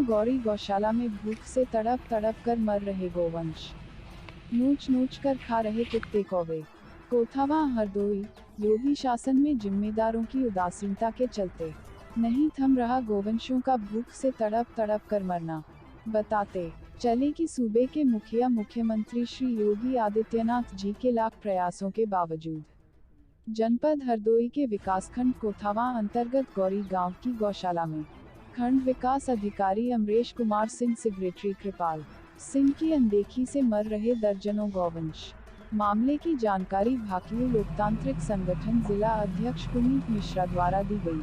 गौरी गौशाला में भूख से तड़प तड़प कर मर रहे गोवंश, नोच नोच कर खा रहे कुत्ते कौवे। कोथावा हरदोई। योगी शासन में जिम्मेदारों की उदासीनता के चलते नहीं थम रहा गोवंशों का भूख से तड़प तड़प कर मरना। बताते चले कि सूबे के मुख्यमंत्री श्री योगी आदित्यनाथ जी के लाख प्रयासों के बावजूद जनपद हरदोई के विकासखंड कोथावा अंतर्गत गौरी गांव की गौशाला में खंड विकास अधिकारी अमरेश कुमार सिंह सेक्रेटरी कृपाल सिंह की अनदेखी से मर रहे दर्जनों गौवंश। मामले की जानकारी भाकियू लोकतांत्रिक संगठन जिला अध्यक्ष पुनीत मिश्रा द्वारा दी गई।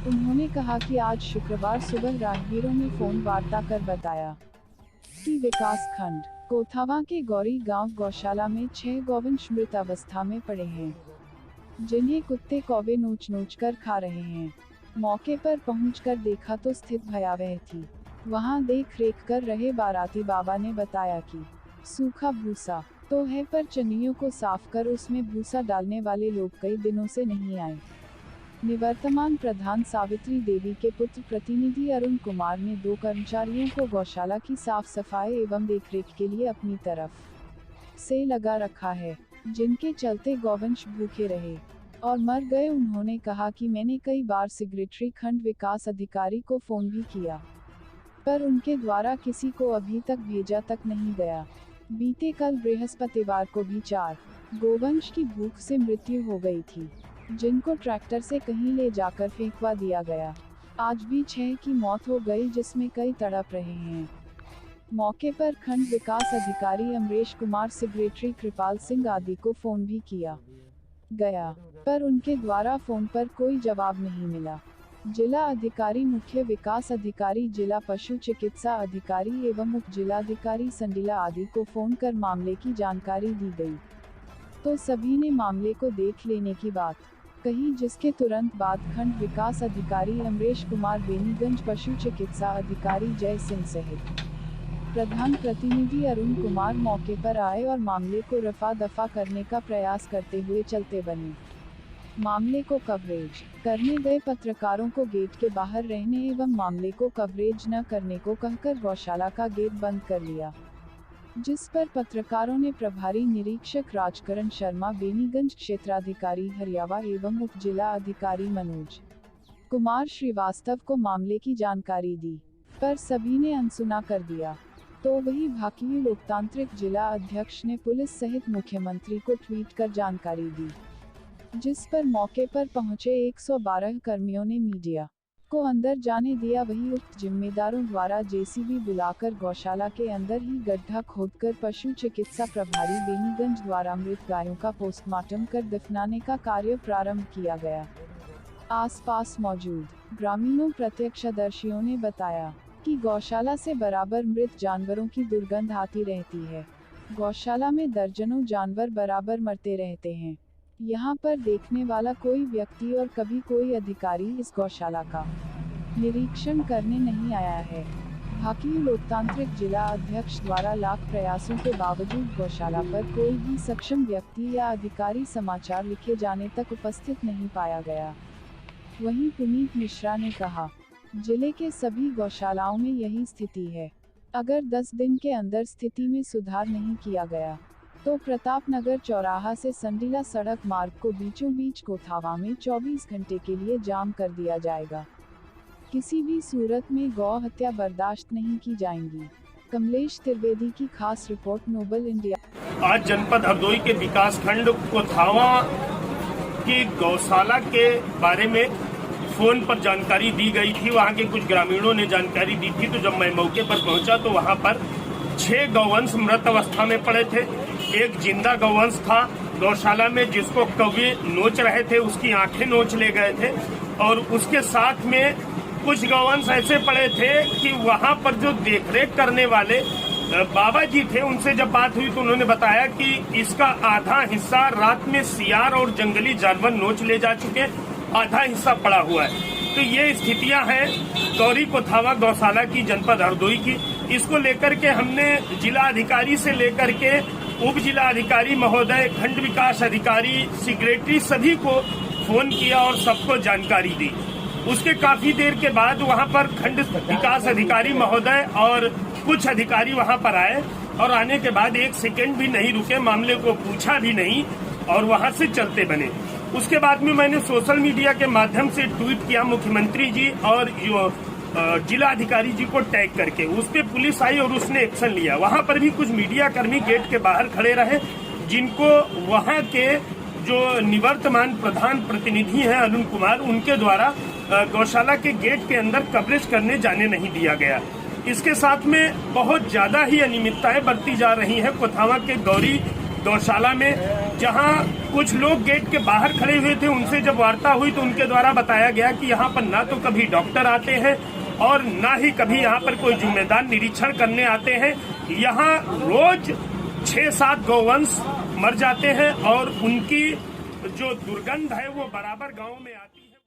उन्होंने कहा कि आज शुक्रवार सुबह राहगीरों ने फोन वार्ता कर बताया कि विकास खंड कोथावा के गौरी गांव गौशाला में 6 गौवंश मृत अवस्था में पड़े हैं, जिन्हें कुत्ते कौवे नोच नोच कर खा रहे हैं। मौके पर पहुंचकर देखा तो स्थिति भयावह थी। वहां देख रेख कर रहे बाराती बाबा ने बताया कि सूखा भूसा तो है, पर चनियों को साफ कर उसमें भूसा डालने वाले लोग कई दिनों से नहीं आए। निवर्तमान प्रधान सावित्री देवी के पुत्र प्रतिनिधि अरुण कुमार ने 2 कर्मचारियों को गौशाला की साफ सफाई एवं देखरेख के लिए अपनी तरफ से लगा रखा है, जिनके चलते गौवंश भूखे रहे और मर गए। उन्होंने कहा कि मैंने कई बार सेक्रेटरी खंड विकास अधिकारी को फोन भी किया, पर उनके द्वारा किसी को अभी तक भेजा तक नहीं गया। बीते कल बृहस्पतिवार को भी 4 गोवंश की भूख से मृत्यु हो गई थी, जिनको ट्रैक्टर से कहीं ले जाकर फेंकवा दिया गया। आज भी 6 की मौत हो गई, जिसमें कई तड़प रहे हैं। मौके पर खंड विकास अधिकारी अमरेश कुमार, सेक्रेटरी कृपाल सिंह आदि को फोन भी किया गया, पर उनके द्वारा फोन पर कोई जवाब नहीं मिला। जिला अधिकारी, मुख्य विकास अधिकारी, जिला पशु चिकित्सा अधिकारी एवं उप जिलाधिकारी संडीला आदि को फोन कर मामले की जानकारी दी गई, तो सभी ने मामले को देख लेने की बात कही, जिसके तुरंत बाद खंड विकास अधिकारी अमरेश कुमार, बेनीगंज पशु चिकित्सा अधिकारी जय सिंह सहित प्रधान प्रतिनिधि अरुण कुमार मौके पर आए और मामले को रफा दफा करने का प्रयास करते हुए चलते बने। मामले को कवरेज करने गए पत्रकारों को गेट के बाहर रहने एवं मामले को कवरेज न करने को कहकर गौशाला का गेट बंद कर लिया, जिस पर पत्रकारों ने प्रभारी निरीक्षक राजकरण शर्मा, बेनीगंज क्षेत्राधिकारी हरियावा एवं उप जिला अधिकारी मनोज कुमार श्रीवास्तव को मामले की जानकारी दी, पर सभी ने अनसुना कर दिया। तो वही भाकियू लोकतांत्रिक जिला अध्यक्ष ने पुलिस सहित मुख्यमंत्री को ट्वीट कर जानकारी दी, जिस पर मौके पर पहुंचे 112 कर्मियों ने मीडिया को अंदर जाने दिया। वही उक्त जिम्मेदारों द्वारा जेसीबी बुलाकर गौशाला के अंदर ही गड्ढा खोदकर पशु चिकित्सा प्रभारी बेनीगंज द्वारा मृत गायों का पोस्टमार्टम कर दफनाने का कार्य प्रारंभ किया गया। आसपास मौजूद ग्रामीणों, प्रत्यक्षदर्शियों ने बताया कि गौशाला से बराबर मृत जानवरों की दुर्गंध आती रहती है। गौशाला में दर्जनों जानवर बराबर मरते रहते हैं। यहाँ पर देखने वाला कोई व्यक्ति और कभी कोई अधिकारी इस गौशाला का निरीक्षण करने नहीं आया है। भाकियू लोकतांत्रिक जिला अध्यक्ष द्वारा लाख प्रयासों के बावजूद गौशाला पर कोई भी सक्षम व्यक्ति या अधिकारी समाचार लिखे जाने तक उपस्थित नहीं पाया गया। वहीं पुनीत मिश्रा ने कहा, जिले के सभी गौशालाओं में यही स्थिति है। अगर 10 दिन के अंदर स्थिति में सुधार नहीं किया गया तो प्रतापनगर चौराहा से संडीला सड़क मार्ग को बीचों बीच कोथावा में 24 घंटे के लिए जाम कर दिया जाएगा। किसी भी सूरत में गौ हत्या बर्दाश्त नहीं की जाएगी। कमलेश त्रिवेदी की खास रिपोर्ट, नोबल इंडिया। आज जनपद हरदोई के विकास खंड कोथावा की गौशाला के बारे में फोन पर जानकारी दी गई थी। वहां के कुछ ग्रामीणों ने जानकारी दी थी, तो जब मैं मौके पर पहुंचा तो वहां पर 6 गौवंश मृत अवस्था में पड़े थे। एक जिंदा गौवंश था गौशाला में, जिसको कौवे नोच रहे थे, उसकी आंखें नोच ले गए थे। और उसके साथ में कुछ गौवंश ऐसे पड़े थे कि वहां पर जो देखरेख करने वाले बाबा जी थे, उनसे जब बात हुई तो उन्होंने बताया कि इसका आधा हिस्सा रात में सियार और जंगली जानवर नोच ले जा चुके, आधा हिस्सा पड़ा हुआ है। तो ये स्थितियां हैं गौरी कोथावा गौशाला की, जनपद हरदोई की। इसको लेकर के हमने जिला अधिकारी से लेकर के उप जिला अधिकारी महोदय, खंड विकास अधिकारी, सेक्रेटरी सभी को फोन किया और सबको जानकारी दी। उसके काफी देर के बाद वहां पर खंड विकास अधिकारी महोदय और कुछ अधिकारी वहां पर आए और आने के बाद एक सेकंड भी नहीं रुके, मामले को पूछा भी नहीं और वहां से चलते बने। उसके बाद में मैंने सोशल मीडिया के माध्यम से ट्वीट किया मुख्यमंत्री जी और जिला अधिकारी जी को टैग करके। उस पे पुलिस आई और उसने एक्शन लिया। वहां पर भी कुछ मीडिया कर्मी गेट के बाहर खड़े रहे, जिनको वहां के जो निवर्तमान प्रधान प्रतिनिधि हैं अरुण कुमार, उनके द्वारा गौशाला के गेट के अंदर कवरेज करने जाने नहीं दिया गया। इसके साथ में बहुत ज्यादा ही अनियमितताएं बरती जा रही हैं कोथावा के गौरी गौशाला में, जहां कुछ लोग गेट के बाहर खड़े हुए थे। उनसे जब वार्ता हुई तो उनके द्वारा बताया गया कि यहाँ पर ना तो कभी डॉक्टर आते हैं और ना ही कभी यहाँ पर कोई जिम्मेदार निरीक्षण करने आते हैं। यहाँ रोज 6-7 गौवंश मर जाते हैं और उनकी जो दुर्गंध है वो बराबर गांव में आती है।